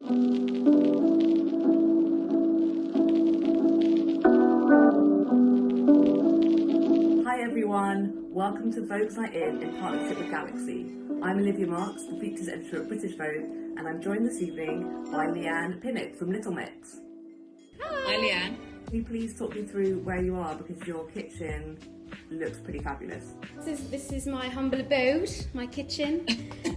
Hi everyone, welcome to Vogue's Night in partnership with Galaxy. I'm Olivia Marks, the features editor at British Vogue, and I'm joined this evening by Leigh-Anne Pinnock from Little Mix. Hi Leigh-Anne. Can you please talk me through where you are, because your kitchen looks pretty fabulous. This is my humble abode, my kitchen.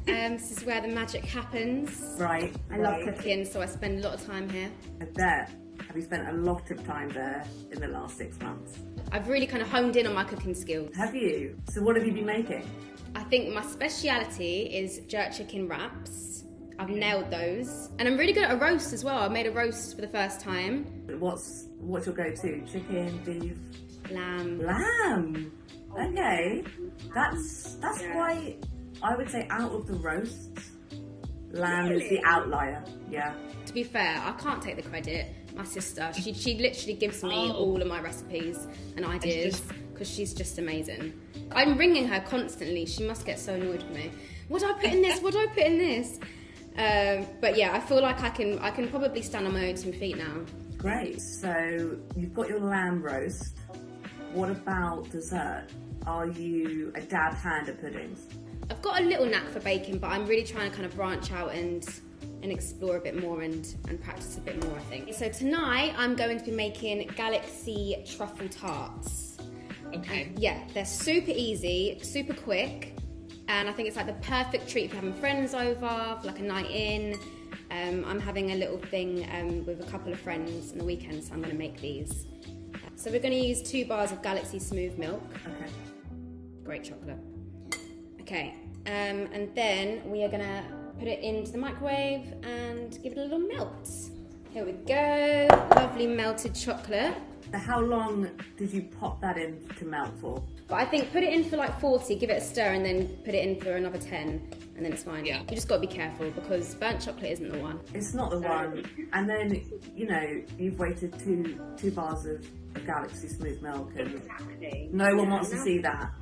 This is where the magic happens. Right. I love cooking, so I spend a lot of time here. I bet. Have you spent a lot of time there in the last 6 months? I've really kind of honed in on my cooking skills. Have you? So what have you been making? I think my speciality is jerk chicken wraps. I've nailed those. And I'm really good at a roast as well. I made a roast for the first time. What's your go-to? Chicken, beef? Lamb. Lamb! Okay. That's quite, I would say, out of the roasts, lamb is the outlier. Yeah. To be fair, I can't take the credit. My sister, she literally gives me all of my recipes and ideas because she's just amazing. I'm ringing her constantly. She must get so annoyed with me. What do I put in this? What do I put in this? But yeah, I feel like I can probably stand on my own 2 feet now. Great. So you've got your lamb roast. What about dessert? Are you a dab hand at puddings? I've got a little knack for baking, but I'm really trying to kind of branch out and explore a bit more and practice a bit more, I think. So tonight I'm going to be making Galaxy truffle tarts. Okay. Yeah, they're super easy, super quick, and I think it's like the perfect treat for having friends over, for like a night in. I'm having a little thing with a couple of friends on the weekend, so I'm going to make these. So we're going to use 2 bars of Galaxy smooth milk. Okay. Great chocolate. Okay, and then we are going to put it into the microwave and give it a little melt. Here we go, lovely melted chocolate. How long did you pop that in to melt for? But I think put it in for like 40, give it a stir, and then put it in for another 10, and then it's fine. Yeah. You just got to be careful because burnt chocolate isn't the one. It's not the one. And then, you know, you've waited two bars of Galaxy smooth milk, and no one wants to see that.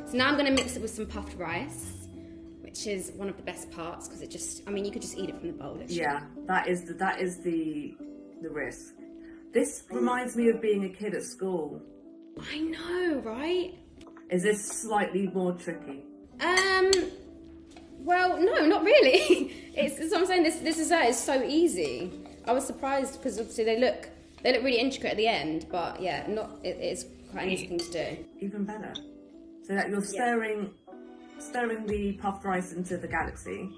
So now I'm going to mix it with some puffed rice, which is one of the best parts because it just, I mean, you could just eat it from the bowl. Literally. Yeah, that is the risk. This reminds me of being a kid at school. I know, right? Is this slightly more tricky? Well, no, not really. It's what I'm saying. This dessert is so easy. I was surprised because obviously they look really intricate at the end, but yeah, it's quite an easy thing to do. Even better. So that you're stirring the puffed rice into the Galaxy.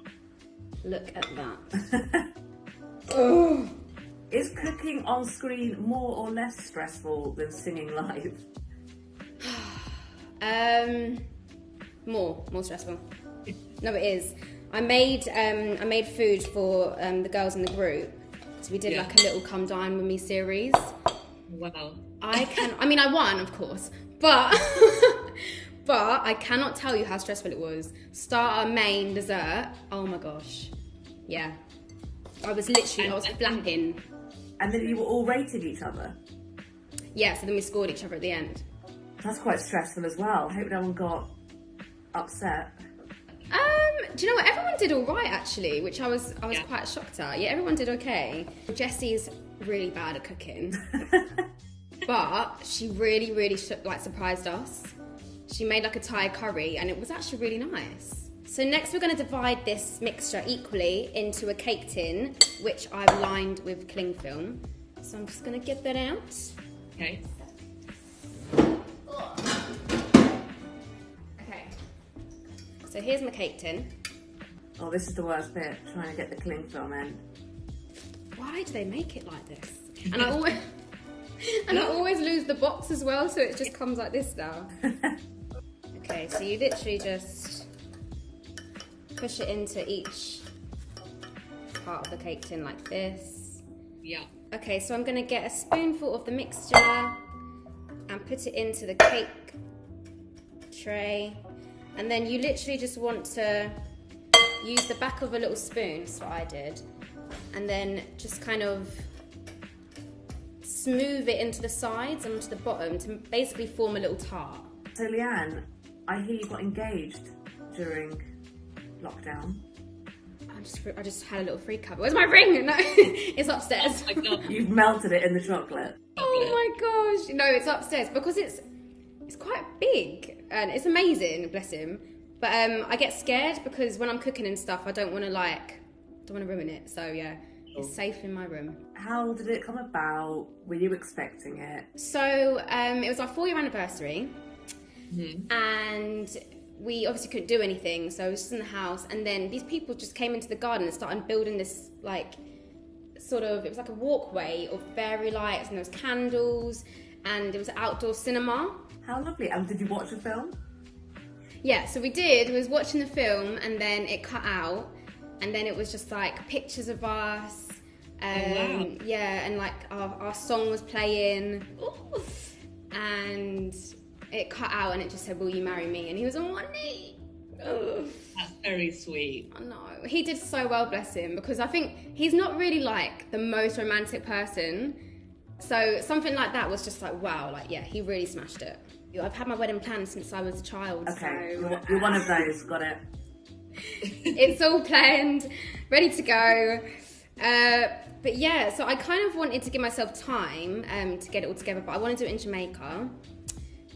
Look at that. Oh. Is cooking on screen more or less stressful than singing live? More stressful. No, it is. I made food for the girls in the group. So we did like a little come dine with me series. Wow. I mean, I won, of course, but but I cannot tell you how stressful it was. Starter, main, dessert. Oh my gosh. Yeah. I was flapping. And then you were all rating each other? Yeah, so then we scored each other at the end. That's quite stressful as well. I hope no one got upset. Do you know what? Everyone did all right actually, which I was quite shocked at. Yeah, everyone did okay. Jessie's really bad at cooking, but she really surprised us. She made like a Thai curry, and it was actually really nice. So next we're going to divide this mixture equally into a cake tin, which I've lined with cling film. So I'm just going to get that out. Okay. Okay. So here's my cake tin. Oh, this is the worst bit, trying to get the cling film in. Why do they make it like this? And I always lose the box as well, so it just comes like this now. Okay, so you literally just push it into each part of the cake tin like this. Yeah. Okay, so I'm going to get a spoonful of the mixture and put it into the cake tray. And then you literally just want to use the back of a little spoon, that's what I did, and then just kind of smooth it into the sides and onto the bottom to basically form a little tart. So Leigh-Anne, I hear you got engaged during lockdown. I'm I just had a little freak out. Where's my ring? No, it's upstairs. Oh my God. You've melted it in the chocolate. Oh my gosh. No, it's upstairs because it's quite big and it's amazing, bless him. But I get scared because when I'm cooking and stuff, I don't want to ruin it. So yeah, it's safe in my room. How did it come about? Were you expecting it? So it was our 4-year anniversary, and we obviously couldn't do anything, so I was just in the house, and then these people just came into the garden and started building this, like, it was like a walkway of fairy lights, and there was candles, and it was an outdoor cinema. How lovely. And did you watch the film? Yeah, so we did. We was watching the film, and then it cut out, and then it was just like pictures of us. Wow. Yeah, and like our song was playing. Ooh. And it cut out, and it just said, "Will you marry me?" And he was on one knee. Ugh. That's very sweet. I know. He did so well, bless him, because I think he's not really like the most romantic person. So something like that was just like, wow, like, yeah, he really smashed it. I've had my wedding planned since I was a child. Okay, so you're one of those, got it. It's all planned, ready to go. But yeah, so I kind of wanted to give myself time to get it all together, but I want to do it in Jamaica.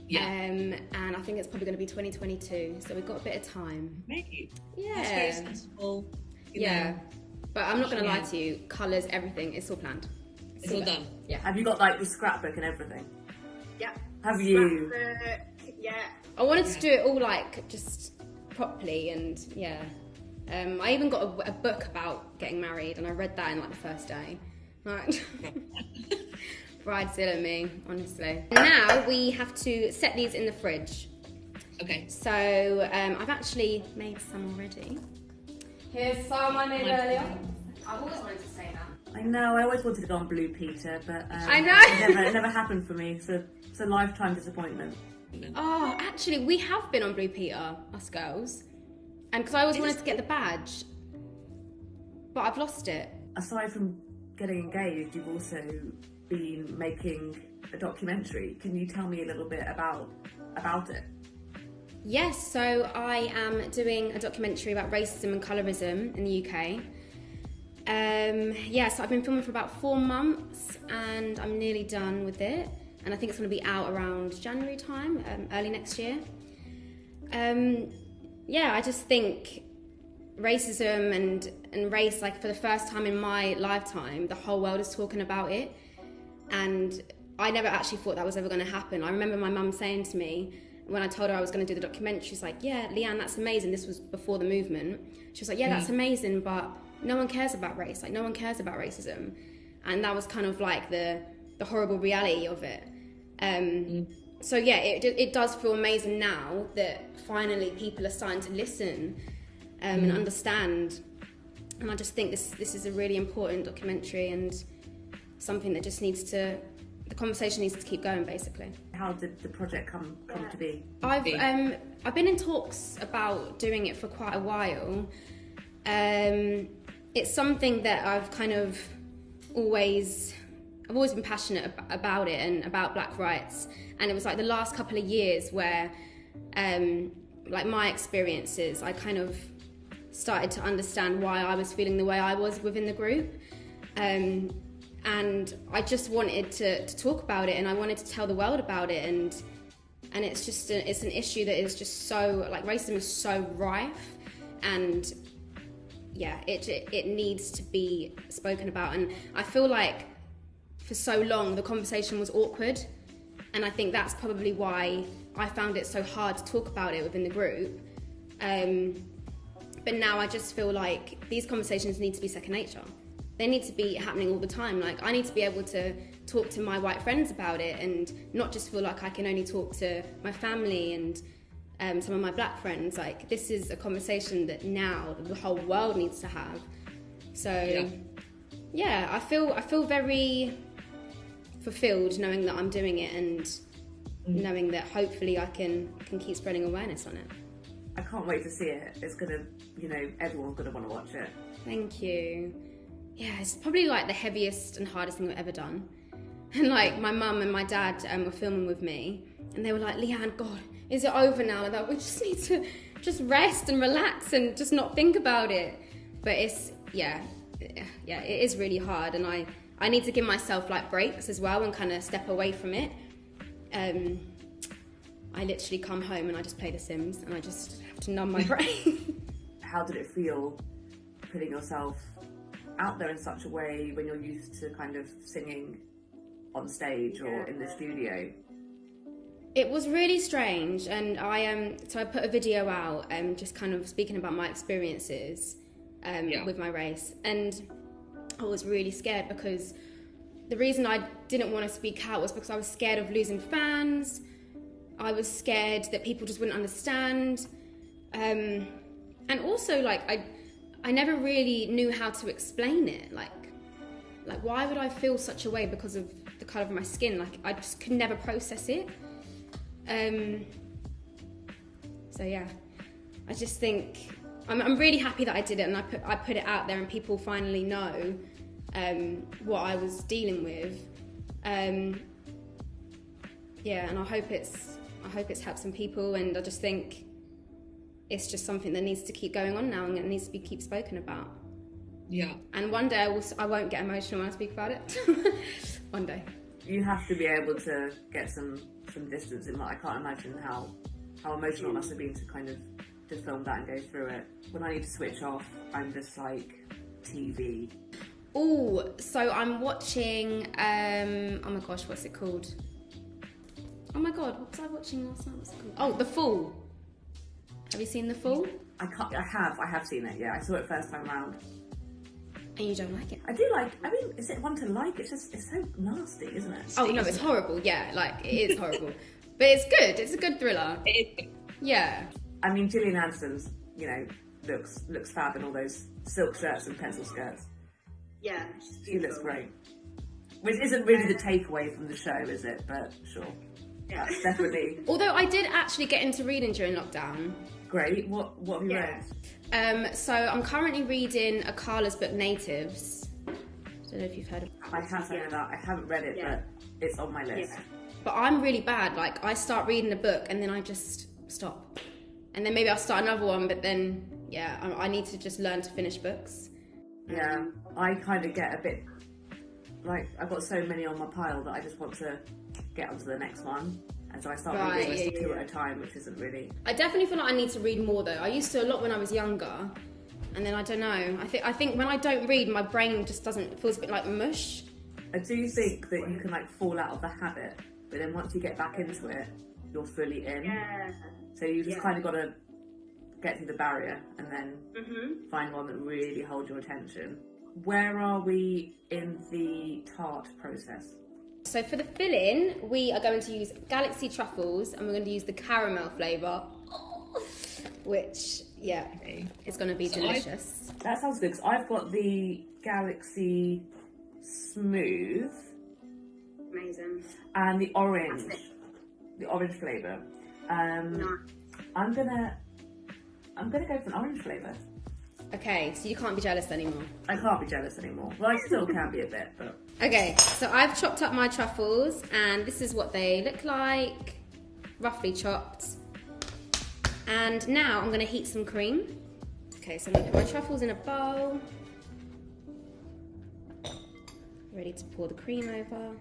Yeah. And I think it's probably going to be 2022, so we've got a bit of time. Maybe. Yeah. That's very sensible. You Yeah. know. But I'm not going to lie to you, colours, everything, it's all planned. It's all done. Yeah. Have you got like the scrapbook and everything? Yeah. Have you? Yeah. I wanted to do it all like just properly, and yeah. I even got a book about getting married, and I read that in like the first day. Right. Bridezilla me, honestly. Now we have to set these in the fridge. Okay. So I've actually made some already. Here's some I made earlier. I've always wanted to say that. I know, I always wanted to go on Blue Peter, but I know. it never happened for me, so it's a lifetime disappointment. Oh, actually, we have been on Blue Peter, us girls. And because I always wanted to get the badge, but I've lost it. Aside from getting engaged, you've also been making a documentary. Can you tell me a little bit about it? Yes, so I am doing a documentary about racism and colorism in the UK. So I've been filming for about 4 months, and I'm nearly done with it. And I think it's going to be out around January time, early next year. I just think racism and race, like, for the first time in my lifetime, the whole world is talking about it. And I never actually thought that was ever going to happen. I remember my mum saying to me, when I told her I was going to do the documentary, she's like, yeah, Leigh-Anne, that's amazing. This was before the movement. She was like, yeah, that's amazing, but no one cares about race. Like, no one cares about racism. And that was kind of like the horrible reality of it. So yeah, it does feel amazing now that finally people are starting to listen and understand. And I just think this is a really important documentary, and something that just the conversation needs to keep going, basically. How did the project come to be? I've been in talks about doing it for quite a while. It's something that I've always been passionate about it and about black rights. And it was like the last couple of years where, like, my experiences, I kind of started to understand why I was feeling the way I was within the group. And I just wanted to talk about it, and I wanted to tell the world about it. And it's just it's an issue that is just so, like, racism is so rife, and yeah, it needs to be spoken about. And I feel like for so long the conversation was awkward, and I think that's probably why I found it so hard to talk about it within the group. But now I just feel like these conversations need to be second nature. They need to be happening all the time. Like, I need to be able to talk to my white friends about it, and not just feel like I can only talk to my family and some of my black friends. Like, this is a conversation that now the whole world needs to have. So yeah, I feel very fulfilled knowing that I'm doing it, and knowing that hopefully I can keep spreading awareness on it. I can't wait to see it. It's gonna, everyone's gonna want to watch it. Thank you. Yeah, it's probably like the heaviest and hardest thing I've ever done. And like, my mum and my dad were filming with me, and they were like, Leigh-Anne, God, is it over now? Like, we just need to just rest and relax and just not think about it. But it's, yeah, it is really hard, and I need to give myself like breaks as well and kind of step away from it. I literally come home and I just play The Sims and I just have to numb my brain. How did it feel putting yourself out there in such a way when you're used to kind of singing on stage or in the studio? It was really strange, and I put a video out just kind of speaking about my experiences with my race, and I was really scared because the reason I didn't want to speak out was because I was scared of losing fans. I was scared that people just wouldn't understand, and also like I never really knew how to explain it. Like why would I feel such a way because of the colour of my skin? Like I just could never process it. So yeah, I just think I'm really happy that I did it, and I put it out there, and people finally know what I was dealing with. Yeah, and I hope it's helped some people, and I just think it's just something that needs to keep going on now, and it needs to be keep spoken about. Yeah. And one day I won't get emotional when I speak about it. One day. You have to be able to get some distance in that. I can't imagine how emotional it must have been to kind of to film that and go through it. When I need to switch off, I'm just like TV. Oh, so I'm watching, oh my gosh, what's it called? Oh my god, what was I watching last night? What's it called? Oh, The Fall. Have you seen The Fall? I have seen it, yeah. I saw it first time round. And you don't like it? I do like, I mean, is it one to like? It's so nasty, isn't it? Oh no, it's horrible, yeah, like, it is horrible. But it's good, it's a good thriller. Yeah. I mean, Gillian Anderson's, you know, looks fab in all those silk shirts and pencil skirts. Yeah, She looks great. Which isn't really the takeaway from the show, is it? But sure. Yeah. That's definitely Although I did actually get into reading during lockdown. great. What have you read? So I'm currently reading Akala's book, Natives. I don't know if you've heard of it. I have heard of that. I haven't read it, but it's on my list. Yeah. But I'm really bad. Like, I start reading a book and then I just stop. And then maybe I'll start another one, but then, yeah, I need to just learn to finish books. Yeah, I kind of get a bit, like, I've got so many on my pile that I just want to get onto the next one. And so I start reading two at a time, which isn't really... I definitely feel like I need to read more, though. I used to a lot when I was younger. And then, I don't know. I think when I don't read, my brain just doesn't... It feels a bit like mush. I do think that you can, like, fall out of the habit, but then once you get back into it, you're fully in. Yeah. So you just kind of got to get through the barrier and then find one that really holds your attention. Where are we in the tart process? So for the filling, we are going to use Galaxy truffles, and we're going to use the caramel flavour, which, yeah, is going to be delicious. That sounds good, because I've got the Galaxy Smooth. Amazing. And the orange flavour. No. I'm gonna go for an orange flavour. Okay, so you can't be jealous anymore. I can't be jealous anymore. Well, I still can be a bit, but... Okay, so I've chopped up my truffles, and this is what they look like, roughly chopped. And now I'm going to heat some cream. Okay, so I'm going to put my truffles in a bowl. Ready to pour the cream over.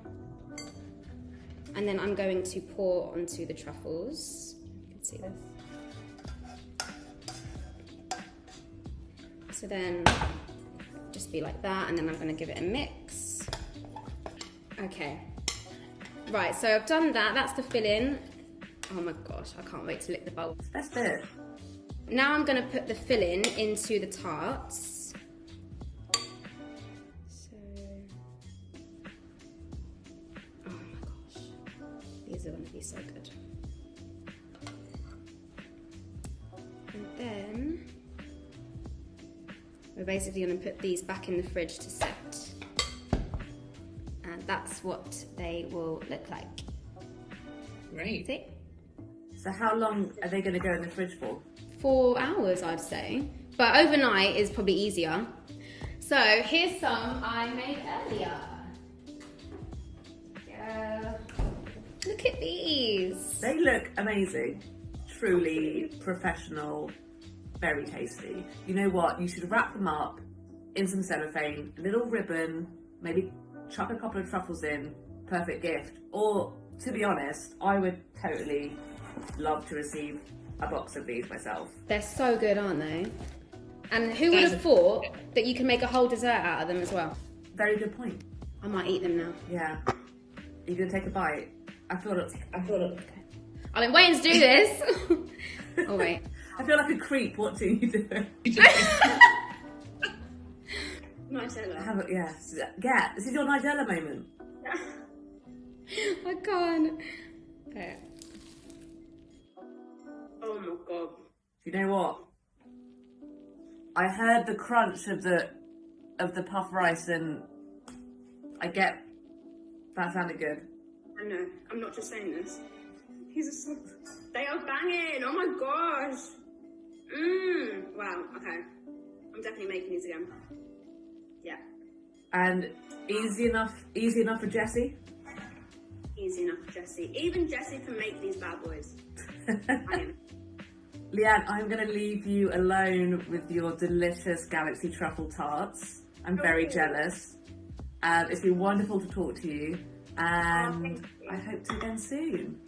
And then I'm going to pour onto the truffles. You can see this. So then, just be like that, and then I'm going to give it a mix. Okay. Right, so I've done that. That's the filling. Oh my gosh, I can't wait to lick the bowl. That's it. Now I'm going to put the filling into the tarts. So... Oh my gosh. These are going to be so good. And then... we're basically going to put these back in the fridge to set. And that's what they will look like. Great. See? So how long are they going to go in the fridge for? 4 hours, I'd say. But overnight is probably easier. So here's some I made earlier. Yeah. Look at these. They look amazing. Truly professional. very tasty. You know what? You should wrap them up in some cellophane, a little ribbon, maybe chuck a couple of truffles in, perfect gift. Or, to be honest, I would totally love to receive a box of these myself. They're so good, aren't they? And who would have thought that you can make a whole dessert out of them as well? Very good point. I might eat them now. Yeah. You gonna take a bite? I feel it. I've been waiting to do this. Oh wait. I feel like a creep watching you do it. Nigella. Yeah, this is your Nigella moment. I can't. Okay. Oh my god. You know what? I heard the crunch of the puff rice, and I get that sounded good. I know. I'm not just saying this. These are so. They are banging. Oh my gosh. Wow. Okay. I'm definitely making these again. Yeah. And easy enough for Jessie. Easy enough for Jessie. Even Jessie can make these bad boys. I am. Leigh-Anne, I'm going to leave you alone with your delicious Galaxy Truffle Tarts. I'm very jealous. It's been wonderful to talk to you, and I hope to again soon.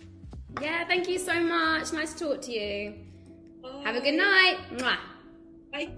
Yeah, thank you so much. Nice to talk to you. Have a good night. Mwah. Bye.